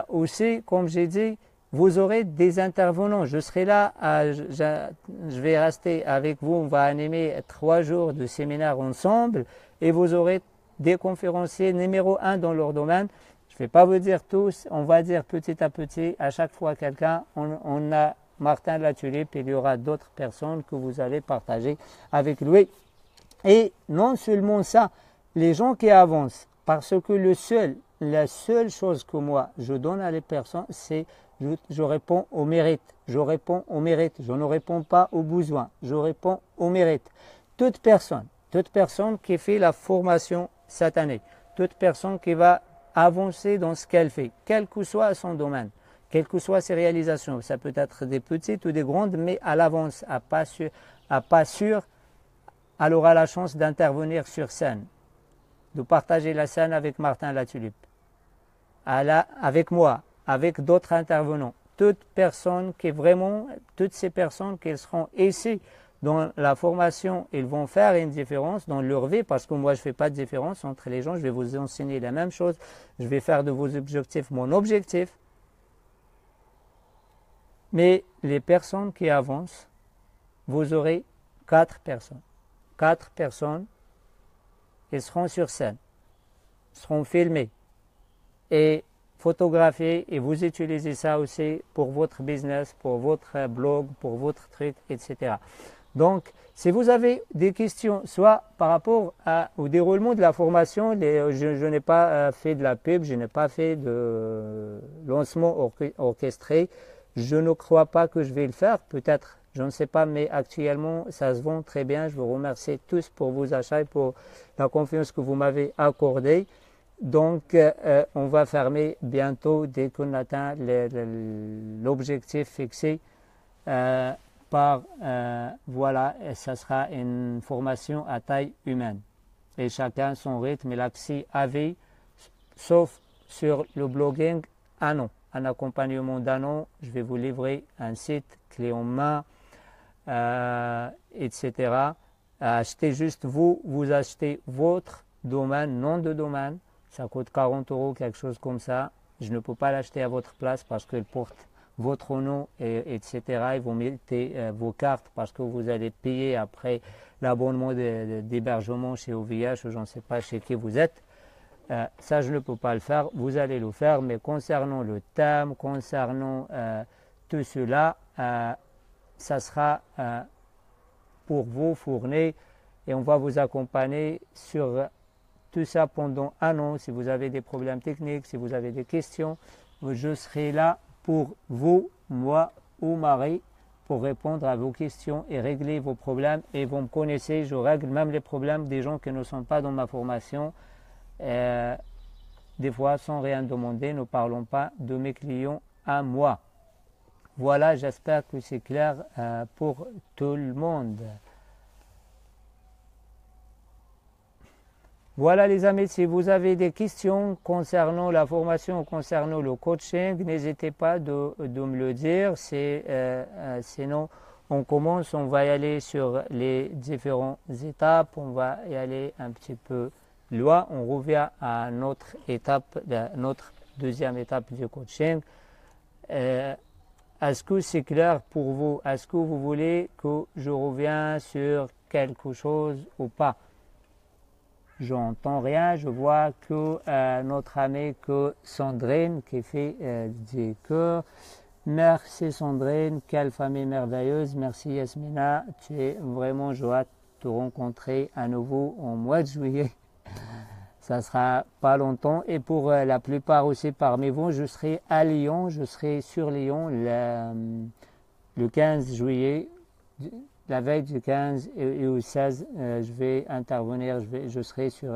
Aussi, comme j'ai dit, vous aurez des intervenants. Je serai là, je vais rester avec vous, on va animer 3 jours de séminaire ensemble et vous aurez des conférenciers numéro 1 dans leur domaine. Je ne vais pas vous dire tous, on va dire petit à petit, à chaque fois quelqu'un, on a Martin Latulippe, il y aura d'autres personnes que vous allez partager avec lui. Et non seulement ça, les gens qui avancent, parce que la seule chose que moi je donne à les personnes, c'est je réponds au mérite. Je réponds au mérite. Je ne réponds pas aux besoins. Je réponds au mérite. Toute personne qui fait la formation cette année, toute personne qui va avancer dans ce qu'elle fait, quel que soit son domaine, quelles que soient ses réalisations, ça peut être des petites ou des grandes, mais à l'avance, à pas sûr, elle aura la chance d'intervenir sur scène, de partager la scène avec Martin Latulippe, avec moi, avec d'autres intervenants. Toutes ces personnes qui seront ici dans la formation, ils vont faire une différence dans leur vie, parce que moi je ne fais pas de différence entre les gens, je vais vous enseigner la même chose, je vais faire de vos objectifs mon objectif. Mais les personnes qui avancent, vous aurez 4 personnes. 4 personnes, ils seront sur scène, seront filmés et photographiés, et vous utilisez ça aussi pour votre business, pour votre blog, pour votre truc, etc. Donc, si vous avez des questions, soit par rapport au déroulement de la formation, je n'ai pas fait de la pub, je n'ai pas fait de lancement orchestré, je ne crois pas que je vais le faire, peut-être, je ne sais pas, mais actuellement, ça se vend très bien. Je vous remercie tous pour vos achats et pour la confiance que vous m'avez accordée. Donc, on va fermer bientôt dès qu'on atteint l'objectif fixé. par, voilà, ça sera une formation à taille humaine. Et chacun son rythme et l'accès AV, sauf sur le blogging, non. Un accompagnement d'un an, je vais vous livrer un site clé en main, etc. Achetez juste vous achetez votre domaine, nom de domaine, ça coûte 40 €, quelque chose comme ça. Je ne peux pas l'acheter à votre place parce qu'il porte votre nom, etc. Et vous mettez vos cartes parce que vous allez payer après l'abonnement d'hébergement chez OVH ou je ne sais pas chez qui vous êtes. Ça, je ne peux pas le faire. Vous allez le faire, mais concernant le thème, concernant tout cela, ça sera pour vous fournir et on va vous accompagner sur tout ça pendant un an. Si vous avez des problèmes techniques, si vous avez des questions, je serai là pour vous, moi ou Marie, pour répondre à vos questions et régler vos problèmes. Et vous me connaissez, je règle même les problèmes des gens qui ne sont pas dans ma formation. Des fois, sans rien demander, ne parlons pas de mes clients à moi. Voilà, j'espère que c'est clair pour tout le monde. Voilà les amis, si vous avez des questions concernant la formation, concernant le coaching, n'hésitez pas de me le dire. Sinon, on commence, on va y aller sur les différentes étapes, on va y aller un petit peu loin. On revient à notre étape, notre deuxième étape du coaching. Est-ce que c'est clair pour vous? Est-ce que vous voulez que je revienne sur quelque chose ou pas? J'entends rien, je vois que notre amie que Sandrine qui fait des cœurs. Merci Sandrine, quelle famille merveilleuse. Merci Yasmina, tu es vraiment joie de te rencontrer à nouveau au mois de juillet. Ça sera pas longtemps et pour la plupart aussi parmi vous, je serai à Lyon, je serai sur Lyon le 15 juillet. La veille du 15 et au 16, je vais intervenir, je serai sur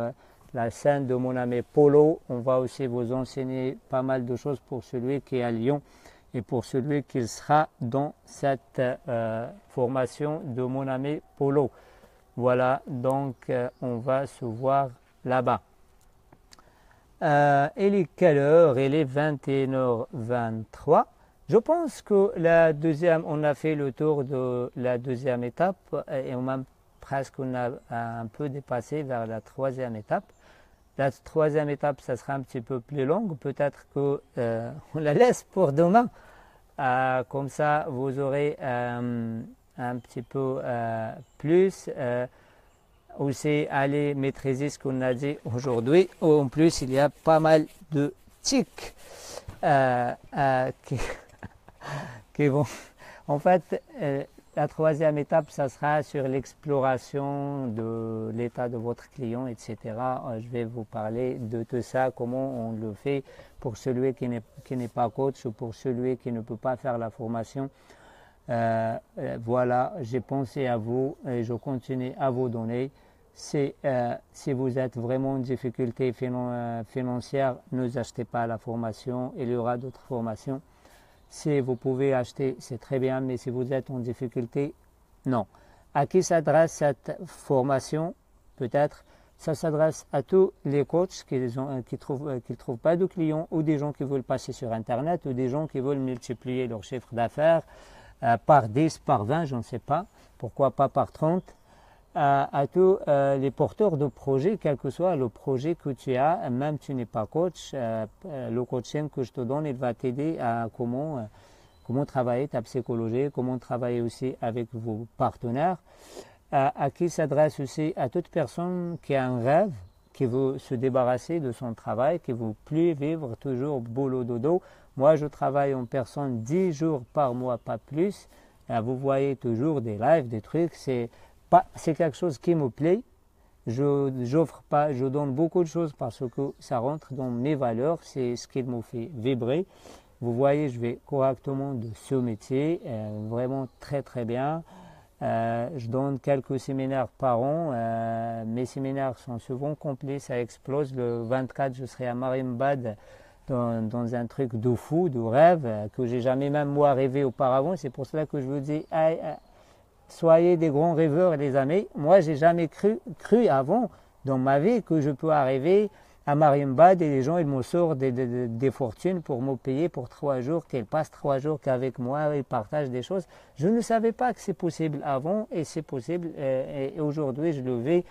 la scène de mon ami Polo. On va aussi vous enseigner pas mal de choses pour celui qui est à Lyon et pour celui qui sera dans cette formation de mon ami Polo. Voilà, donc on va se voir là-bas. Il est quelle heure? Il est 21h23. Je pense que la deuxième, on a fait le tour de la deuxième étape et on a presque un peu dépassé vers la troisième étape. La troisième étape, ça sera un petit peu plus longue. Peut-être qu'on la laisse pour demain. Comme ça, vous aurez un petit peu plus. Aussi, allez maîtriser ce qu'on a dit aujourd'hui. En plus, il y a pas mal de tics qui vont. En fait, la troisième étape, ça sera sur l'exploration de l'état de votre client, etc. Je vais vous parler de tout ça, comment on le fait pour celui qui n'est pas coach ou pour celui qui ne peut pas faire la formation. Voilà, j'ai pensé à vous et je continue à vous donner. Si vous êtes vraiment en difficulté financière, ne achetez pas la formation, il y aura d'autres formations. Si vous pouvez acheter, c'est très bien, mais si vous êtes en difficulté, non. À qui s'adresse cette formation? Peut-être, ça s'adresse à tous les coachs qui ne trouvent pas de clients ou des gens qui veulent passer sur Internet ou des gens qui veulent multiplier leur chiffre d'affaires par 10, par 20, je ne sais pas. Pourquoi pas par 30? À tous les porteurs de projets, quel que soit le projet que tu as, même si tu n'es pas coach, le coaching que je te donne, il va t'aider à comment travailler ta psychologie, comment travailler aussi avec vos partenaires, à qui s'adresse aussi à toute personne qui a un rêve, qui veut se débarrasser de son travail, qui ne veut plus vivre toujours boulot dodo. Moi, je travaille en personne 10 jours par mois, pas plus. Vous voyez toujours des lives, des trucs, c'est quelque chose qui me plaît. Je donne beaucoup de choses parce que ça rentre dans mes valeurs, c'est ce qui me fait vibrer. Vous voyez, je vais correctement de ce métier, vraiment très très bien. Je donne quelques séminaires par an. Mes séminaires sont souvent complets, ça explose. Le 24, je serai à Marimbad dans un truc de fou, de rêve, que j'ai jamais même moi rêvé auparavant. C'est pour cela que je vous dis, soyez des grands rêveurs, les amis. Moi, j'ai jamais cru avant dans ma vie que je peux arriver à Marienbad et les gens ils me sortent des fortunes pour me payer pour 3 jours, qu'ils passent 3 jours qu'avec moi, ils partagent des choses. Je ne savais pas que c'est possible avant et c'est possible et aujourd'hui je le vis.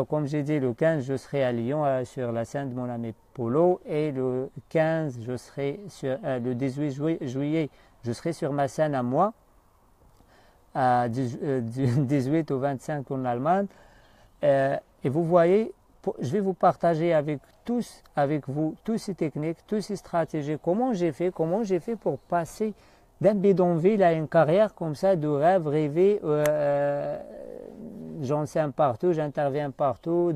Comme j'ai dit, le 15 je serai à Lyon sur la scène de mon ami Polo et le 15 je serai sur le 18 juillet je serai sur ma scène à moi du 18 au 25 en Allemagne et vous voyez, je vais vous partager avec vous, toutes ces techniques, toutes ces stratégies, comment j'ai fait pour passer d'un bidonville à une carrière comme ça, de rêve rêvé, j'enseigne partout, j'interviens partout,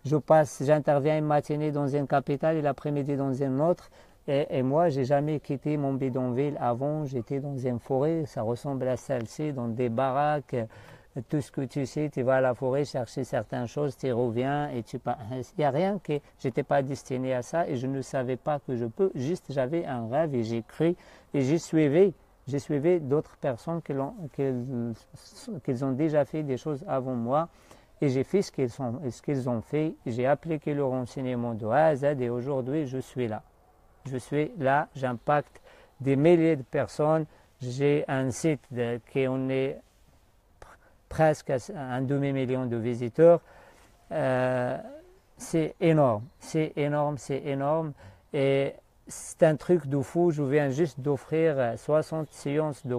j'interviens une matinée dans une capitale et l'après-midi dans une autre. Et moi, j'ai jamais quitté mon bidonville avant, j'étais dans une forêt, ça ressemble à celle-ci, dans des baraques. Tout ce que tu sais, tu vas à la forêt chercher certaines choses, tu reviens et il n'y a rien que j'étais pas destiné à ça et je ne savais pas que je peux, juste j'avais un rêve et j'ai cru et j'ai suivi d'autres personnes qui ont déjà fait des choses avant moi et j'ai fait ce qu'ils ont fait, j'ai appliqué leur enseignement de A à Z et aujourd'hui je suis là. J'impacte des milliers de personnes, j'ai un site qui en est presque un demi-million de visiteurs. C'est énorme. Et c'est un truc de fou. Je viens juste d'offrir 60 séances de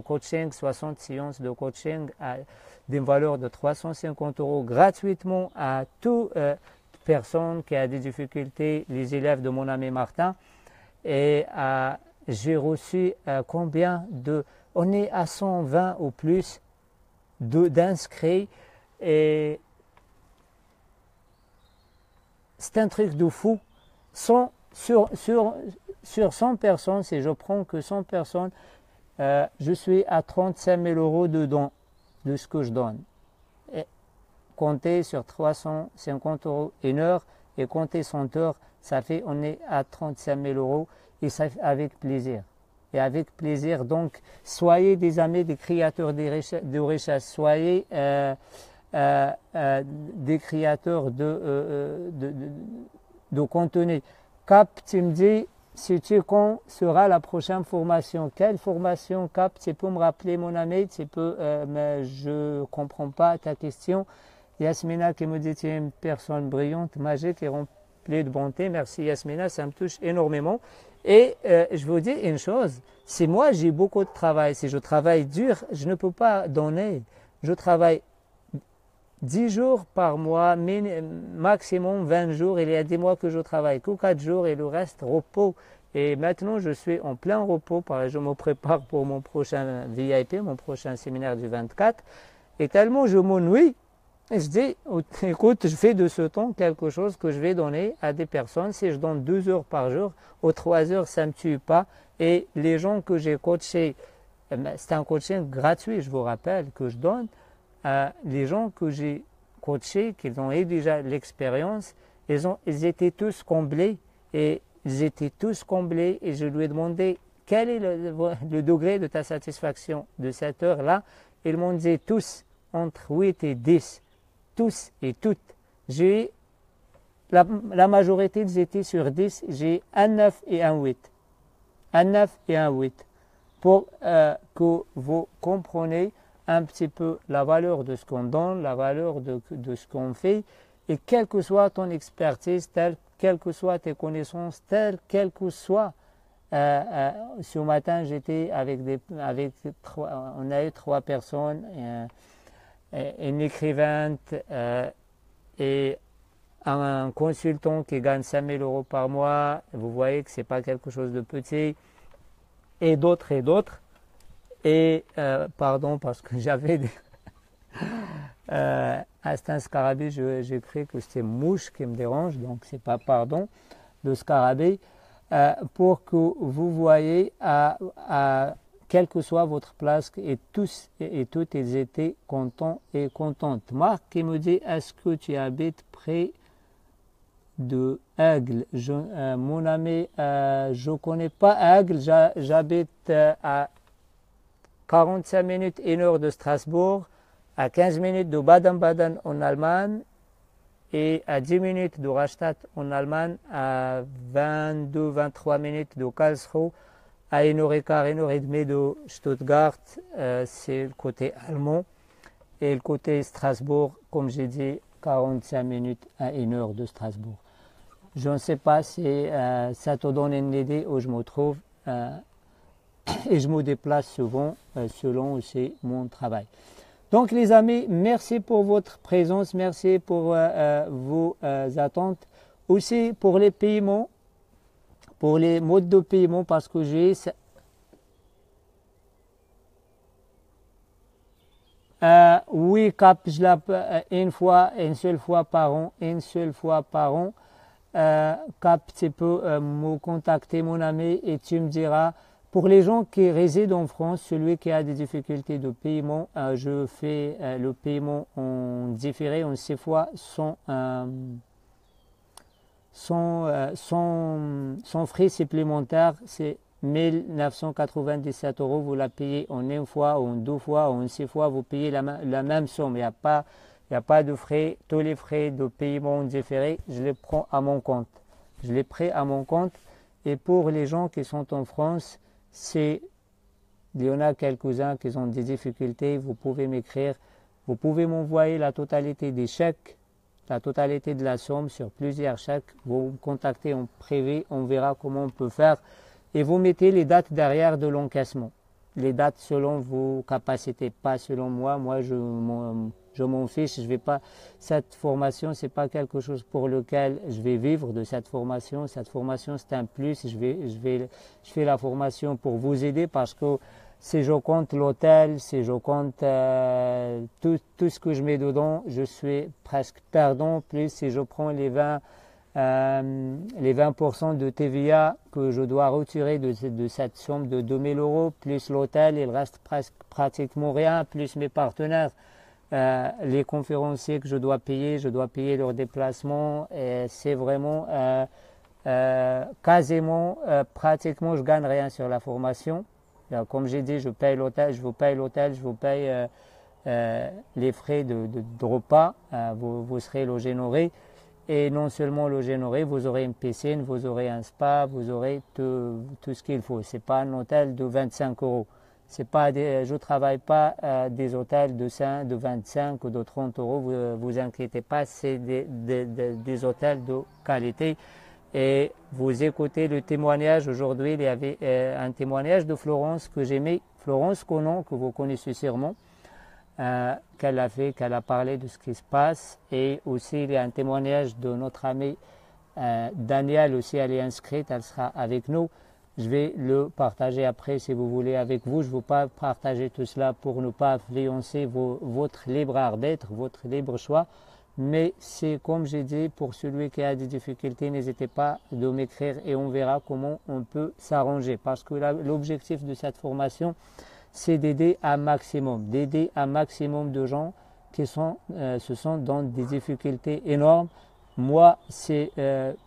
coaching à des valeurs de 350 € gratuitement à toute personne qui a des difficultés, les élèves de mon ami Martin. Et j'ai reçu combien de... On est à 120 ou plus d'inscrits et c'est un truc de fou. Sur 100 personnes, si je prends que 100 personnes, je suis à 35 000 € de dons de ce que je donne. Et compter sur 350 € une heure et compter 100 heures, ça fait on est à 35 000 € et ça fait avec plaisir. Et avec plaisir, donc, soyez des amis des créateurs de richesse, soyez des créateurs de contenu. Cap, tu me dis, sais-tu quand sera la prochaine formation? Quelle formation, Cap? Tu peux me rappeler, mon ami? Mais je ne comprends pas ta question. Yasmina qui me dit, tu es une personne brillante, magique et remplie de bonté. Merci Yasmina, ça me touche énormément. Et je vous dis une chose, si moi j'ai beaucoup de travail, si je travaille dur, je ne peux pas donner. Je travaille 10 jours par mois, maximum 20 jours. Il y a des mois que je travaille que 4 jours et le reste repos. Et maintenant je suis en plein repos, je me prépare pour mon prochain VIP, mon prochain séminaire du 24. Et tellement je m'ennuie. Et je dis, écoute, je fais de ce temps quelque chose que je vais donner à des personnes. Si je donne 2 heures par jour, aux 3 heures, ça ne me tue pas. Et les gens que j'ai coachés, c'est un coaching gratuit, je vous rappelle, que je donne. Les gens que j'ai coachés, qui ont eu déjà l'expérience, ils étaient tous comblés. Et je lui ai demandé quel est le degré de ta satisfaction de cette heure-là. Ils m'ont dit tous entre 8 et 10. Tous et toutes. J'ai la majorité ils étaient sur 10, j'ai un 9 et un 8. Un 9 et un 8. Pour que vous compreniez un petit peu la valeur de ce qu'on donne, la valeur de ce qu'on fait, et quelle que soit ton expertise, quelles que soient tes connaissances, quel que soit. Ce matin, j'étais on a eu 3 personnes. Une écrivaine et un consultant qui gagne 5 000 € par mois, vous voyez que ce n'est pas quelque chose de petit, et d'autres. Et pardon, parce que j'avais c'est un scarabée, j'ai cru que c'était mouche qui me dérange, donc c'est pas pardon, le scarabée, pour que vous voyez quelle que soit votre place, et tous et toutes, ils étaient contents et contentes. Marc qui me dit, est-ce que tu habites près de Aigle. Mon ami, je ne connais pas Aigle, j'habite à 45 minutes, 1 heure de Strasbourg, à 15 minutes de Baden-Baden en Allemagne et à 10 minutes de Rastatt en Allemagne, à 22-23 minutes de Karlsruhe, à 1 heure et quart, 1 heure et demie de Stuttgart, c'est le côté allemand. Et le côté Strasbourg, comme j'ai dit, 45 minutes à 1 heure de Strasbourg. Je ne sais pas si ça te donne une idée où je me trouve et je me déplace souvent selon aussi mon travail. Donc les amis, merci pour votre présence, merci pour vos attentes. Aussi pour les paiements, pour les modes de paiement, parce que j'ai oui, Cap, je l'appelle une seule fois par an, Cap, tu peux me contacter, mon ami, et tu me diras. Pour les gens qui résident en France, celui qui a des difficultés de paiement, je fais le paiement en différé en 6 fois sans frais supplémentaires. C'est 1997 €. Vous la payez en 1 fois, en 2 fois, en 6 fois. Vous payez la même somme. Il n'y a pas de frais. Tous les frais de paiement différé, je les prends à mon compte. Je les prends à mon compte. Et pour les gens qui sont en France, il y en a quelques-uns qui ont des difficultés. Vous pouvez m'écrire. Vous pouvez m'envoyer la totalité des chèques, la totalité de la somme sur plusieurs chèques. Vous me contactez en privé. On verra comment on peut faire. Et vous mettez les dates derrière de l'encaissement. Les dates selon vos capacités, pas selon moi. Moi, je m'en fiche. Je vais pas. Cette formation, c'est pas quelque chose pour lequel je vais vivre de cette formation. Cette formation, c'est un plus. Je fais la formation pour vous aider parce que si je compte l'hôtel, si je compte tout ce que je mets dedans, je suis presque perdant. Plus si je prends les 20% de TVA que je dois retirer de cette somme de 2000 €, plus l'hôtel, il reste pratiquement rien, plus mes partenaires, les conférenciers que je dois payer leur déplacement, et c'est vraiment quasiment, pratiquement, je gagne rien sur la formation. Comme j'ai dit, je paye l'hôtel, je vous paye les frais de repas, vous serez logé nourri. Et non seulement logé nourri, vous aurez une piscine, vous aurez un spa, vous aurez tout ce qu'il faut. Ce n'est pas un hôtel de 25 €. Je ne travaille pas des hôtels de 25 ou de 30 €. Vous inquiétez pas, c'est des hôtels de qualité. Et vous écoutez le témoignage. Aujourd'hui, il y avait un témoignage de Florence que j'aimais, Florence Conan, que vous connaissez sûrement. Qu'elle a parlé de ce qui se passe, et aussi il y a un témoignage de notre amie Danielle, aussi elle est inscrite, elle sera avec nous. Je vais le partager après si vous voulez avec vous. Je ne veux pas partager tout cela pour ne pas influencer votre libre arbitre, votre libre choix, mais c'est comme j'ai dit, pour celui qui a des difficultés, n'hésitez pas de m'écrire et on verra comment on peut s'arranger, parce que l'objectif de cette formation, c'est d'aider un maximum de gens qui sont dans des difficultés énormes. Moi, c'est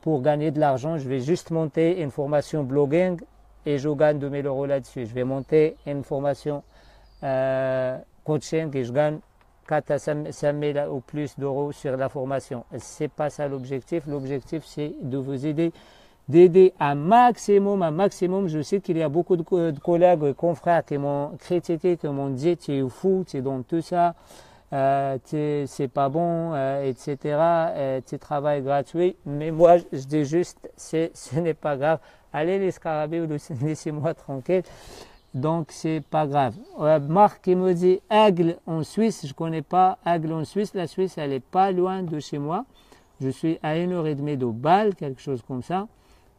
pour gagner de l'argent, je vais juste monter une formation blogging et je gagne 2000 € là-dessus. Je vais monter une formation coaching et je gagne 4 à 5 000 ou plus d'euros sur la formation. Ce n'est pas ça l'objectif. L'objectif, c'est de vous aider, d'aider un maximum. Je sais qu'il y a beaucoup de collègues et confrères qui m'ont critiqué, qui m'ont dit tu es fou, tu es dans tout ça, c'est pas bon, etc. Tu travailles gratuit. Mais moi, je dis juste, ce n'est pas grave. Allez les scarabées, laissez-moi tranquille. Donc, c'est pas grave. Marc qui me dit Aigle en Suisse, je connais pas Aigle en Suisse. La Suisse, elle est pas loin de chez moi. Je suis à 1 heure et demie de Bâle, quelque chose comme ça,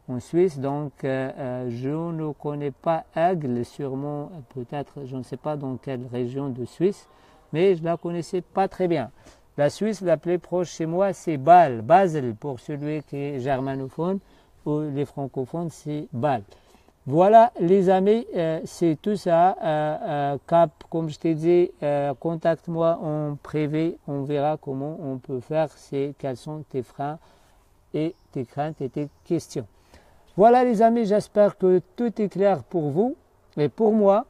en Suisse. Donc, je ne connais pas Aigle, sûrement, peut-être, je ne sais pas dans quelle région de Suisse, mais je la connaissais pas très bien. La Suisse, la plus proche chez moi, c'est Bâle, Basel, pour celui qui est germanophone, ou les francophones, c'est Bâle. Voilà les amis, c'est tout ça. Cap, comme je t'ai dit, contacte-moi en privé, on verra comment on peut faire, quels sont tes freins et tes craintes et tes questions. Voilà les amis, j'espère que tout est clair pour vous et pour moi.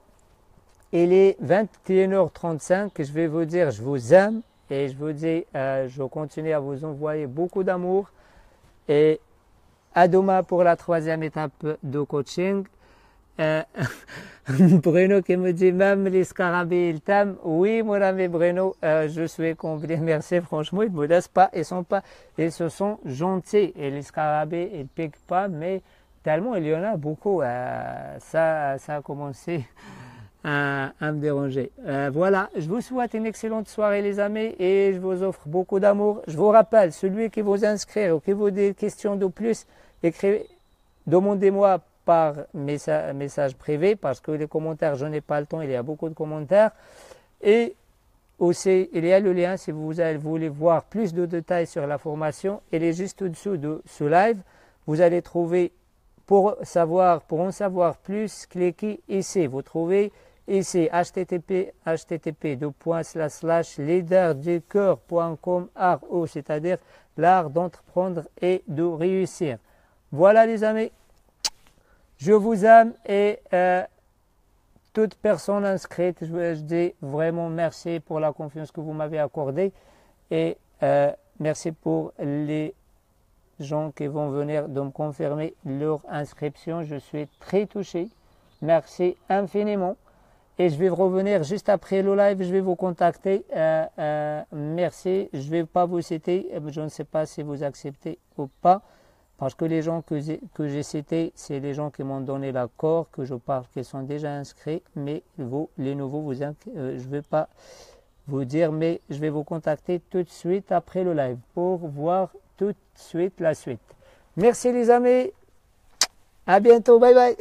Il est 21h35, je vais vous dire je vous aime et je vous dis je continue à vous envoyer beaucoup d'amour et à demain pour la 3e étape de coaching. Bruno qui me dit même les scarabées ils t'aiment. Oui mon ami Bruno, je suis comblé, merci franchement, ils ne me laissent pas, ils se sont gentils et les scarabées ils piquent pas mais tellement il y en a beaucoup, ça a commencé à me déranger. Voilà, je vous souhaite une excellente soirée les amis et je vous offre beaucoup d'amour. Je vous rappelle, celui qui vous inscrit ou qui vous dit des questions de plus, écrivez, demandez-moi par message privé parce que les commentaires, je n'ai pas le temps, il y a beaucoup de commentaires. Et aussi, il y a le lien si vous voulez voir plus de détails sur la formation. Il est juste au-dessous de ce live. Vous allez trouver, pour en savoir plus, cliquez ici. Vous trouvez ici http://leaderducoeur.com art, c'est-à-dire l'art d'entreprendre et de réussir. Voilà les amis, je vous aime et toute personne inscrite, je dis vraiment merci pour la confiance que vous m'avez accordée et merci pour les gens qui vont venir de me confirmer leur inscription. Je suis très touché, merci infiniment. Et je vais revenir juste après le live, je vais vous contacter. Merci, je ne vais pas vous citer, je ne sais pas si vous acceptez ou pas, parce que les gens que j'ai cités, c'est les gens qui m'ont donné l'accord, que je parle, qui sont déjà inscrits, mais vous, les nouveaux, je ne vais pas vous dire, mais je vais vous contacter tout de suite après le live pour voir tout de suite la suite. Merci les amis, à bientôt, bye bye.